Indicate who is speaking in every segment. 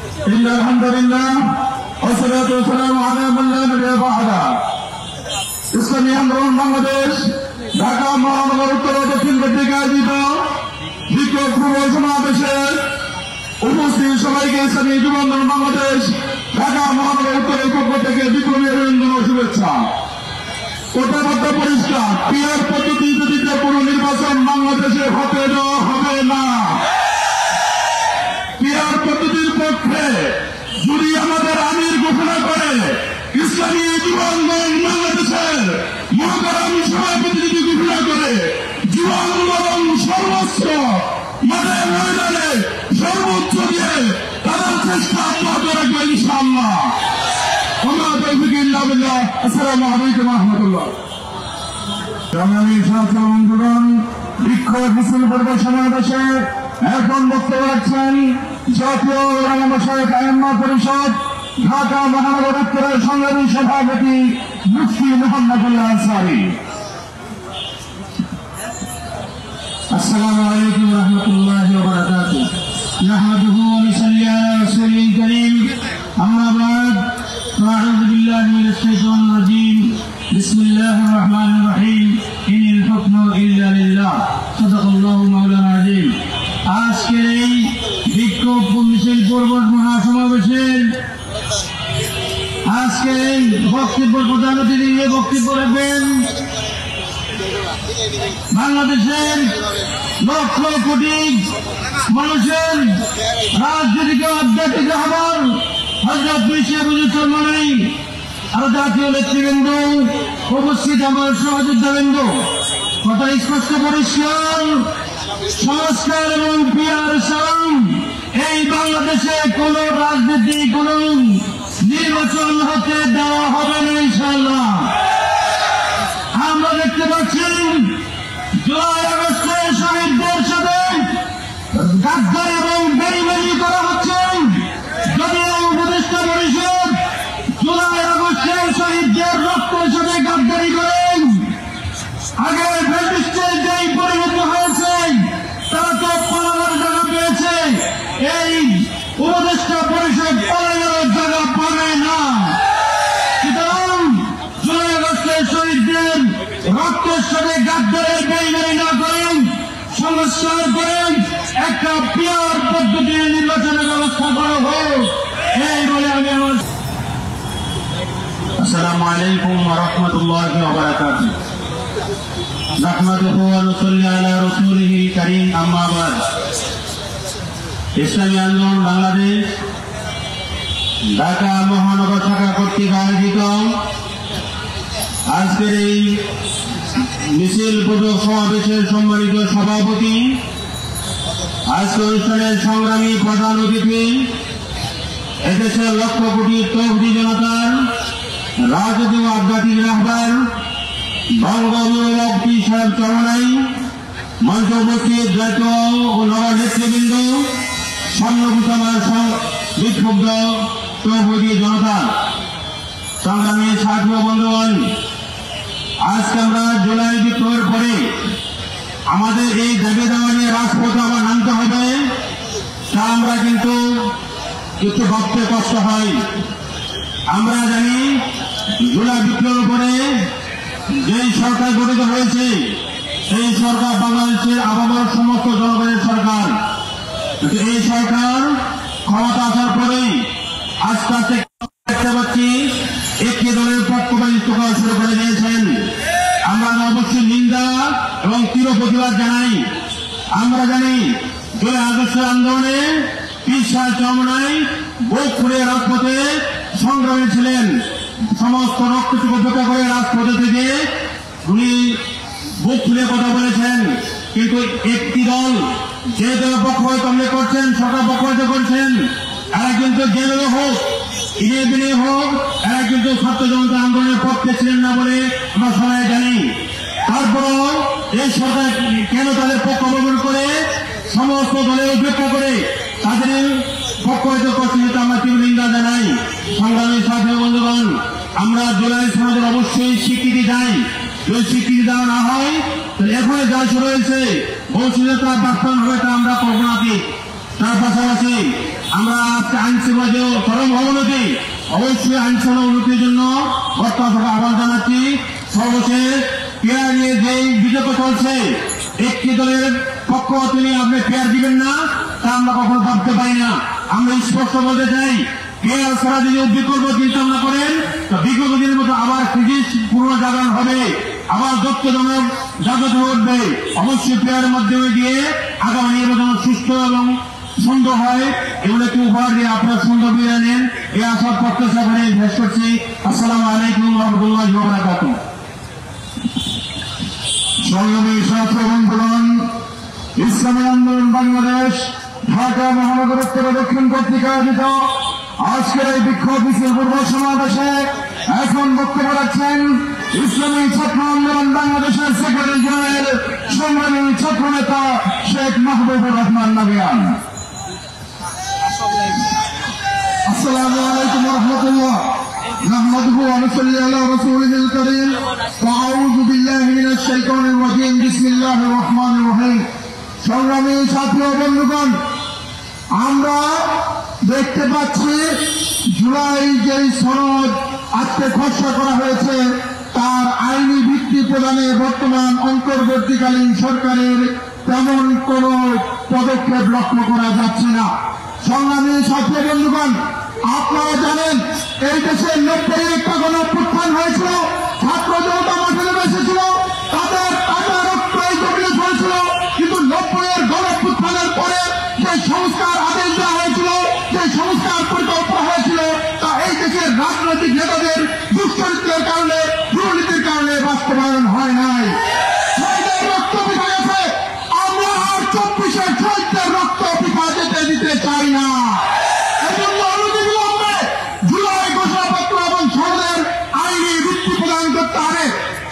Speaker 1: আলহামদুলিল্লাহ ওয়াসসালাতু ওয়াসসালামু আলা মান লা নাবিয়্যা বা'দা। ইসলামী আন্দোলন বাংলাদেশ ঢাকা মহানগর উত্তর ও দক্ষিণ কর্তৃক আয়োজিত বিক্ষোভ পূর্ব সমাবেশে উপস্থিত সবাইকে ইসলামী যুব আন্দোলন বাংলাদেশ ঢাকা মহানগর উত্তরের পক্ষ থেকে বিপ্লবী অভিনন্দন ও শুভেচ্ছা। কথাবার্তা পরিষ্কার, পিআর পদ্ধতিতে কোনো নির্বাচন বাংলাদেশে হতে দেওয়া হবে না। পিআর পদ্ধতির পক্ষে যদি আমাদের আমির ঘোষণা করে ইসলামী যুব আন্দোলন বাংলাদেশের মহাকারাম সভাপতি যদি ঘোষণা করে যুব আন্দোলন সর্বোচ্চ মাঠে ময়দানে সর্বোচ্চ দিয়ে তাদের চেষ্টা অব্যাহত রাখবে ইনশাআল্লাহ। আসসালামু আলাইকুম ওয়া রাহমাতুল্লাহ। সংগ্রামী ছাত্র বন্ধুগণ, বিক্ষোভ মিছিল পূর্ব সমাবেশে এখন বক্তব্য রাখছেন জাতীয় উলামা মাশায়েখ আইম্মা পরিষদ ঢাকা মহানগর উত্তরের সংগ্রামী সভাপতি মুফতি মুহাম্মদুল্লাহ আনসারী। আসসালামু আলাইকুম ওয়া রাহমাতুল্লাহি ওয়া বারাকাতুহু। নাহমাদুহু ওয়া নুসাল্লি আলা রাসূলিল কারীম। আম্মা বা'দ। أعوذ بالله من الشيطان الرجيم. بسم الله الرحمن الرحيم. إن الحكم إلا لله. صدق الله مولانا العظيم. আজকের এই বিক্ষোভ মিছিল পূর্ব মহাসমাবেশের আজকের এই বক্তব্য প্রধান অতিথি নিয়ে বক্তব্য রাখবেন বাংলাদেশের লক্ষ কোটি মানুষের রাজনৈতিক আধ্যাত্মিক রাহবার হযরত মির্জা ফখরুল সালমানী আর জাতীয় নেতৃবৃন্দ, উপস্থিত আমার সহযোদ্ধাবৃন্দ, কথা স্পষ্ট পরিষ্কার, সংস্কার এবং পিআর সালাম এই বাংলাদেশে কোন রাজনীতি কোন নির্বাচন হতে দেওয়া হবে না ইনশাআল্লাহ। আমরা দেখতে পাচ্ছি জুলাই আগস্টে শহীদদের সাথে গাদ্দারি এবং বেইমানি করা হচ্ছে। যদিও উপদেষ্টা পরিষদ জুলাই আগস্টে শহীদদের রক্তের সাথে গাদ্দারি করেন, আগে ফ্যাসিস্টের যেই পরিণত হয়েছে তারা তো পালানোর জায়গা পেয়েছে, এই উপদেষ্টা পরিষদ পালানোর জায়গা পাবে না। সুতরাং জুলাই আগস্টে শহীদদের রক্তের সাথে গাদ্দারের বেইমানি না করেন, সংস্কার করেন, একটা পিআর পদ্ধতির নির্বাচনের ব্যবস্থা করা হোক, এই বলে আমি আমার। আসসালামু আলাইকুম ওয়া রাহমাতুল্লাহি ওয়া বারাকাতুহু। নাহমাদুহু ওয়া নুসাল্লি আলা রাসূলিল কারীম। আম্মা বা'দ। ইসলামী আন্দোলন বাংলাদেশ ঢাকা মহানগর শাখা কর্তৃক আয়োজিত আজকের এই মিছিল পূর্ব সমাবেশের সম্মানিত সভাপতি, আজকে অনুষ্ঠানের সংগ্রামী প্রধান অতিথি, এদেশের লক্ষ কোটি তৌহিদি জনতার রাজনৈতিক আধ্যাত্মিক রাহবার বঙ্গবন্ধু সাহেব চরমাই, মঞ্চ উপস্থিত জাতীয় ও নব নেতৃবৃন্দ, সম্মানিত বিক্ষুব্ধ তৌহিদি জনতা, সংগ্রামী ছাত্র বন্ধুগণ, আজকে আমরা জুলাই বিপ্লবের পরে আমাদের এই দাবি দাওয়া নিয়ে রাজপথে আবার নামতে হবে, তা আমরা কিন্তু একটু ভাবতে কষ্ট হয়। আমরা জানি জুলাই বিপ্লবের পরে যেই সরকার গঠিত হয়েছে এই সরকার বাংলাদেশের আবহাওয়ার সমস্ত জনগণের সরকার। এই সরকার ক্ষমতা আসার পরেই আস্তে আস্তে দেখতে পাচ্ছি একটি দলের পক্ষপাতিত্ব করা শুরু করে দিয়েছেন। আমরা অবশ্যই নিন্দা এবং তীব্র প্রতিবাদ জানাই। আমরা জানি জুলাই আগস্টের আন্দোলনে পীর সাহেব চরমনাই বুক ফুলে রাজপথে সংগ্রামী ছিলেন, সমস্ত রক্তটুকু উপেক্ষা করে রাজপথে থেকে উনি বুক ফুলে কথা বলেছেন। কিন্তু একটি দল যে দলের পক্ষপাতিত্ব করছেন, সরকার পক্ষপাতিত্ব করছেন, এরা কিন্তু যে দল হোক ইনে হোক, এরা কিন্তু ছাত্র জনতা আন্দোলনের পক্ষে ছিলেন না বলে আমরা সবাই জানি। তারপরও এই সরকার কেন তাদের পক্ষ অবলম্বন করে সমস্ত দলের উপেক্ষা করে তাদের পক্ষপাতিত্ব করছে, যেটা আমরা তীব্র নিন্দা জানাই। সংগ্রামী ছাত্র বন্ধুগণ, আমরা জুলাই সনদের অবশ্যই স্বীকৃতি চাই। যদি স্বীকৃতি দেওয়া না হয় তাহলে এখন যা শুরু হয়েছে ভবিষ্যতে তা বাস্তবায়ন হবে, তা আমরা কল্পনাতীত। তার পাশাপাশি আমরা আজকে আইন শৃঙ্খলা চরম অবনতি, অবশ্যই আইন শৃঙ্খলা উন্নতির জন্য বর্তমান আহ্বান জানাচ্ছি। সর্বশেষ পেয়ার নিয়ে যে বিতর্ক চলছে, একটি দলের পক্ষ তিনি আপনি পেয়ার দিবেন না, তা আমরা কখনো ভাবতে পারি না। আমরা স্পষ্ট বলতে চাই, পেয়ার ছাড়া যদি বিকল্প চিন্তা ভাবনা করেন তো বিগত দিনের মতো আবার ক্রিটিস পুরনো জাগরণ হবে, আবার দক্ষজনক জাগ্রত উঠবে। অবশ্যই পেয়ারের মাধ্যমে দিয়ে আগামী নির্বাচন সুস্থ এবং সুন্দর হয়, এগুলোকে উপহার দিয়ে আপনার সুন্দর বিদায় নেন। এই আসার প্রত্যাশা করে শেষ করছি। আসসালামু আলাইকুম ওয়া রাহমাতুল্লাহি ওয়া বারাকাতুহু।
Speaker 2: সংগ্রামী ছাত্র বন্ধুগণ, ইসলামী আন্দোলন বাংলাদেশ ঢাকা মহানগর উত্তর দক্ষিণ কর্তৃক আয়োজিত আজকের এই বিক্ষোভ মিছিল পূর্ব সমাবেশে এখন বক্তব্য রাখছেন ইসলামী ছাত্র আন্দোলন বাংলাদেশের সেক্রেটারি জেনারেল সংগ্রামী ছাত্র নেতা শেখ মাহবুবুর রহমান নাবিয়ান। আসসালামু আলাইকুম ওয়া রাহমাতুল্লাহ। نحمده ونصلي على رسوله الكريم وأعوذ بالله من الشيطان الرجيم بسم الله الرحمن الرحيم। সংগ্রামী ছাত্র বন্ধুগণ, আমরা দেখতে পাচ্ছি জুলাই যেই সনদ আজকে খসড়া করা হয়েছে তার আইনি ভিত্তি প্রদানে বর্তমান অন্তর্বর্তীকালীন সরকারের তেমন কোন পদক্ষেপ লক্ষ্য করা যাচ্ছে না। সংগ্রামী ছাত্র বন্ধুগণ, আপনারা জানেন এই দেশের 90 একটা গণঅভ্যুত্থান হয়েছিল, ছাত্র জনতা মাঠে নেমে এসেছিল, তাদের রক্ত এই জমিনে ঝরেছিল, কিন্তু 90-এর গণঅভ্যুত্থানের পরে যে সংস্কার আদেশ দেওয়া হয়েছিল, যে সংস্কার পরিকল্পনা হয়েছিল, তা এই দেশের রাজনৈতিক নেতাদের দুশ্চরিত্রের কারণে, দুর্নীতির কারণে বাস্তবায়ন হয় নাই। শহীদের রক্ত পিঠা গেছে, আমরা আর 24-এর শহীদদের রক্ত পিঠা যেতে দিতে চাই না। এজন্য অনতিবিলম্বে জুলাই ঘোষণাপত্র এবং সনদের আইনি ভিত্তি প্রদান করতে হবে।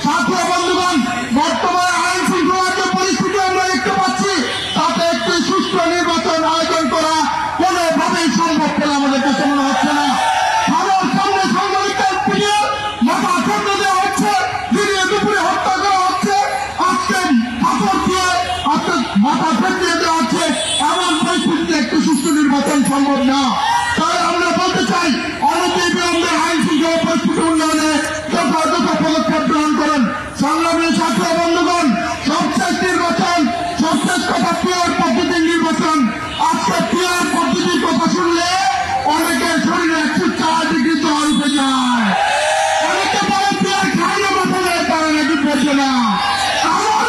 Speaker 2: ছাত্র বন্ধুগণ, বর্তমানে আইন শৃঙ্খলার যে পরিস্থিতি আমরা দেখতে পাচ্ছি, তাতে একটি সুষ্ঠু নির্বাচন আয়োজন করা কোনোভাবেই সম্ভব বলে আমাদের কাছে মনে হচ্ছে না। আমার সামনে সাংবাদিকদের পিটিয়ে মাথা ঠেকে দেওয়া হচ্ছে, দিনে দুপুরে হত্যা করা হচ্ছে, আজকে পাথর দিয়ে আজকে মাথা ঠেকিয়ে দেওয়া হচ্ছে। এমন পরিস্থিতিতে একটি সুষ্ঠু নির্বাচন সম্ভব না। তাই আমরা বলতে চাই, অনতিবিলম্বে আইন শৃঙ্খলা পরিস্থিতি উন্নয়নে যথাযথ পদক্ষেপ গ্রহণ করেন। সংগ্রামী ছাত্র বন্ধুগণ, সবশেষ নির্বাচন, সবশেষ কথা পিয়ার পদ্ধতির নির্বাচন। আজকে পিয়ার পদ্ধতির কথা শুনলে অনেকের শরীরে 104 ডিগ্রি জ্বর উঠে যায়। অনেকে বলে পিয়ার খাইয়ে মাথা দেয়, তারা নাকি পড়ছে না। আমার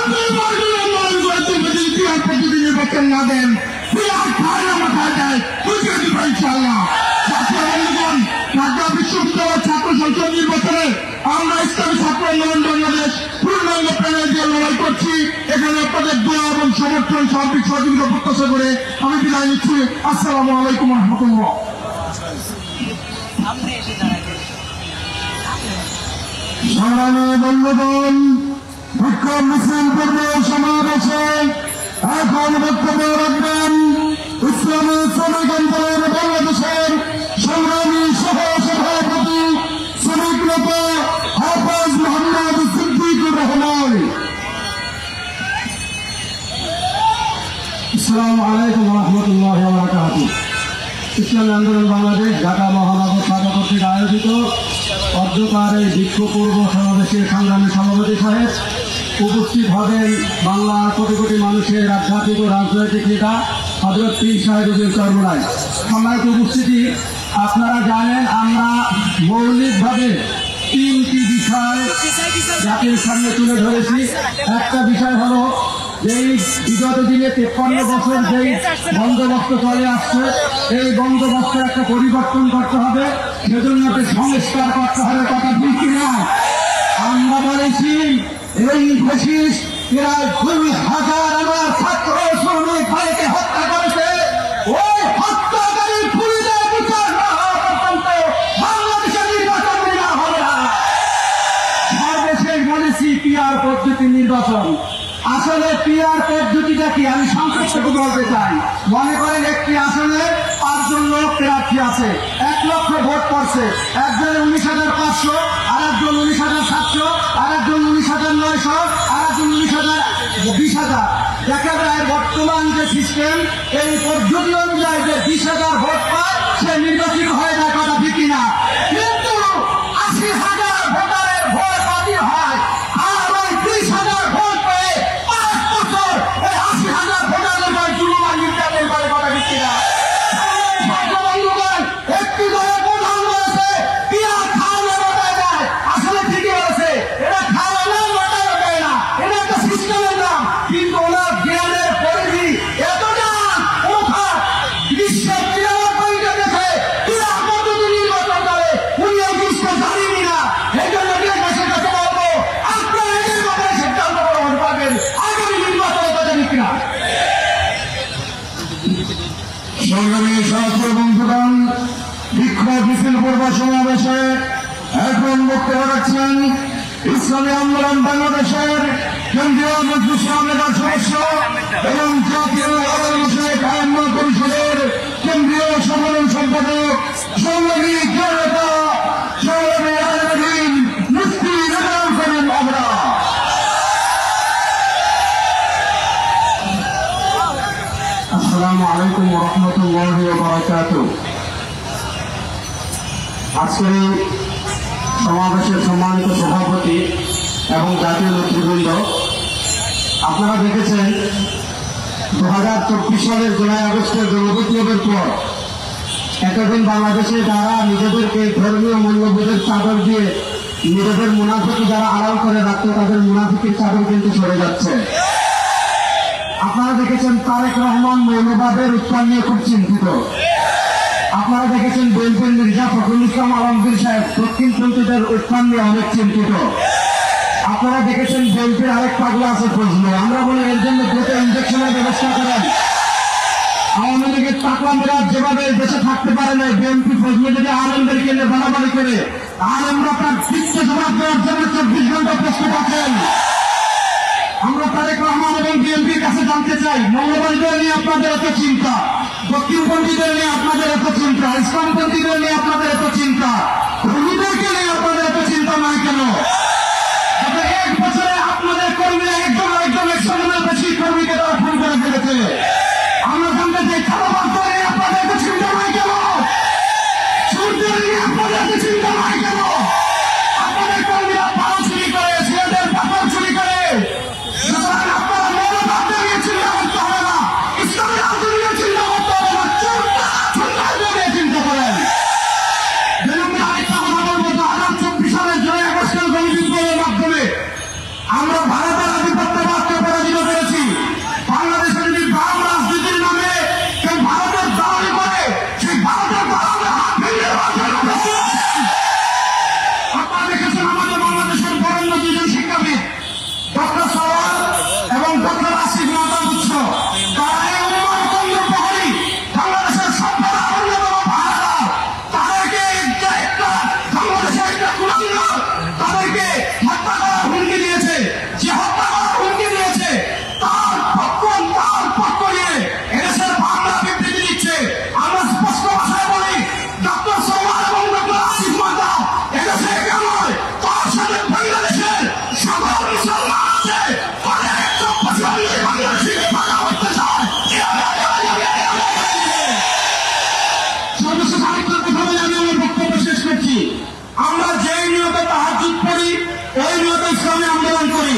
Speaker 2: পিয়ার পদ্ধতি নির্বাচন না দেন, পিয়ার খাইয়ে মাথা দেয়, বুঝে দিব ইনশাআল্লাহ। ছাত্র বন্ধুগণ, ঢাকা বিশ্ববিদ্যালয় ছাত্র সংসদ নির্বাচনে আমরা ইসলামী ছাত্র আন্দোলন বাংলাদেশ পূর্ণাঙ্গ প্যানেল দিয়ে লড়াই করছি। এখানে আপনাদের দোয়া এবং সমর্থন সার্বিক সহযোগিতা প্রত্যাশা করে আমি বিদায় নিচ্ছি। আসসালামু আলাইকুম ওয়া রাহমাতুল্লাহ। সংগ্রামী বন্ধুগণ, বিক্ষোভ মিছিল পূর্ব সমাবেশে এখন বক্তব্য রাখবেন ইসলামী শ্রমিক আন্দোলন বাংলাদেশের সংগ্রামী সহ সভাপতি শ্রমিক নেতা হাফেজ মোহাম্মদ সিদ্দিকুর রহমান। আসসালামু আলাইকুম ওয়া রাহমাতুল্লাহি ওয়া বারাকাতুহু। ইসলামী আন্দোলন বাংলাদেশ ঢাকা মহানগর শাখা কর্তৃক আয়োজিত অধ্যকার এই বিক্ষোভ পূর্ব সমাবেশের সংগ্রামী সভাপতি সাহেব, উপস্থিত হবেন বাংলার কোটি কোটি মানুষের আধ্যাত্মিক ও রাজনৈতিক নেতা হযরত পীর সাহেবুদ্দিন চরমোনাই। সম্মানিত উপস্থিতি, আপনারা জানেন আমরা মৌলিকভাবে 3টি বিষয় জাতির সামনে তুলে ধরেছি। একটা বিষয় হলো যেই বিগত দিনে 53 বছর যেই বন্দোবস্ত চলে আসছে, এই বন্দোবস্তের একটা পরিবর্তন করতে হবে, সেজন্য একটা সংস্কার করতে হবে। কথা ঠিক কিনা? আমরা বলেছি এই ফ্যাসিস্ট এরা 2000 আমার ছাত্র শ্রমিক ভাইকে হত্যা করেছে, ওই হত্যাকারীর খুনিদের বিচার না হওয়া পর্যন্ত বাংলাদেশের নির্বাচন না হবে না। সর্বশেষ বলেছি পিআর পদ্ধতি নির্বাচন। আসলে পিআর পদ্ধতিটা কি আমি সংক্ষেপে বলতে চাই। মনে করেন একটি আসনে 5 জন লোক প্রার্থী আছে, 1 লক্ষ ভোট পড়ছে, একজনের 19,500, আর একজন 19,700, আর একজন 19,900, আর একজন 20,000। দেখা যায় বর্তমান যে সিস্টেম, এই পদ্ধতি অনুযায়ী যে 20,000 ভোট পায় সে নির্বাচিত হয়ে যায়, কথা ঠিক কিনা? কিন্তু 80,000 ভোটারের ভোট বাতিল হয়, আর ওই 20,000 ভোট পেয়ে 5 বছর ওই 80,000 ভোটারের ভোট জুলুম নির্যাতন করে, কথা ঠিক কিনা? একটি দলের প্রধান বলেছে পিয়া খাওয়ানো বাটায় যায়, আসলে ঠিকই বলেছে, এটা খাওয়ানো বাটায় যায় না, এটা একটা সিস্টেমের নাম। কিন্তু ওনার জ্ঞানের পরিধি এতটা উঠা, বিশ্বের 93টা দেশে পিয়া পদ্ধতি নির্বাচন করে, উনি এই জিনিসটা জানেনই না। এই জন্য দেশের কাছে বলবো, আপনারা এদের ব্যাপারে সিদ্ধান্ত গ্রহণ করবেন আগামী নির্বাচনে, কথা ঠিক কিনা? সংগ্রামী ছাত্র বন্ধুগণ, বিক্ষোভ মিছিল পূর্ব সমাবেশে এখন বক্তব্য রাখছেন ইসলামী আন্দোলন বাংলাদেশের কেন্দ্রীয় মজলিস আহমেদার সদস্য এবং জাতীয় আইন পরিষদের কেন্দ্রীয় সাধারণ সম্পাদক সংগ্রামী জনতা সংগ্রামী আলমগীর মুফতি রেজাউল করিম আমরা। আসসালামু আলাইকুম ওয়া রাহমাতুল্লাহি ওয়া বারাকাতুহু। আজকের এই সমাবেশের সম্মানিত সভাপতি এবং জাতীয় নেতৃবৃন্দ, আপনারা দেখেছেন 2024 সালের জুলাই আগস্টের গণবিপ্লবের পর এতদিন বাংলাদেশে যারা নিজেদেরকে ধর্মীয় মূল্যবোধের চাদর দিয়ে নিজেদের মুনাফিকি যারা আড়াল করে রাখতো, তাদের মুনাফিকির চাদর কিন্তু সরে যাচ্ছে। আপনারা দেখেছেন তারেক রহমান মৌলবাদের উত্থান নিয়ে খুব চিন্তিত। আপনারা দেখেছেন বিএনপির মির্জা ফখরুল ইসলাম আলমগীর সাহেব দক্ষিণপন্থীদের উত্থান নিয়ে অনেক চিন্তিত। আপনারা দেখেছেন বিএনপির আরেক পাগলা আছে ফজলে, আমরা বলি এর জন্য দ্রুত ইনজেকশনের ব্যবস্থা করেন। আওয়ামী লীগের টাকলা মেরাজ যেভাবে দেশে থাকতে পারে না, বিএনপি ফজলে যদি আলেমদেরকে নিয়ে বাড়াবাড়ি করে, আলেমরা তার ঠিককে জবাব দেওয়ার জন্য 24 ঘন্টা প্রস্তুত আছেন। আমরা তারেক রহমান এবং বিএনপির কাছে জানতে চাই, মৌলবাদীদের নিয়ে আপনাদের এত চিন্তা, দক্ষিণপন্থীদের নিয়ে আপনাদের এত চিন্তা, ইসলামপন্থীদের নিয়ে আপনাদের এত চিন্তা, ধর্মীদেরকে নিয়ে আপনাদের এত চিন্তা নয় কেন? গত 1 বছরে আপনাদের কর্মীরা একজন আরেকজন 100 জনের বেশি কর্মীকে তারা ফোন করে ফেলেছে। আমরা জানতে চাই, খারাপদের নিয়ে আপনাদের এত চিন্তা নয় কেন? সূর্যের নিয়ে আপনাদের এত চিন্তা নয় কেন? আপনাদের কর্মীরা পাড়া চুরি করে, ছেলেদের পাথর চুরি করে। আপনারা মৌলবাদদের নিয়ে চিন্তা করতে হবে না, ইসলামী রাজনীতি নিয়ে চিন্তা করতে হবে না, চিন্তা করেন। আরেকটা কথা বলবো, 2024 সালের জুলাই আগস্টের গণবিপ্লবের মাধ্যমে আমরা ভারতের আধিপত্যবাদকে পরাজিত করেছি। বাংলাদেশে যদি বাম রাজনীতির নামে কেউ ভারতের দালালি করে, সেই ভারতের দালালের হাত ভেঙে দেওয়ার জন্য প্রস্তুত আছেন। আপনারা দেখেছেন আমাদের বাংলাদেশের বরেণ্য 2 জন শিক্ষাবিদ, ডক্টর সওয়াল এবং ডক্টর আসিফ মাহমুদ, তারা এই উন্নয়নতন্ত্র প্রহরী, বাংলাদেশের সভ্যতা অন্যতম ভাড়াদার, তাদেরকে বাংলাদেশের একটা কুলাঙ্গার তাদেরকে হত্যা করার হুমকি দিয়েছে। যে হত্যা করার হুমকি দিয়েছে তার পক্ষ নিয়ে এদেশের বাংলা বিবৃতি দিচ্ছে। আমরা স্পষ্ট ভাষায় বলি, ডক্টর সওয়াল এবং ডক্টর আসিফ মাহমুদ এদেশে একা নয়, তার সাথে বাংলাদেশের সকল মুসলমান আছে, তাদের একটা পছন্দের বাংলাদেশে ভাগা হতে চায়। সর্বশেষ আরেকটা কথা বলে আমি আমার বক্তব্য শেষ করছি। আমরা যেই নিয়তে তাহাজ্জুদ পড়ি, ওই নিয়তে ইসলামী আন্দোলন করি।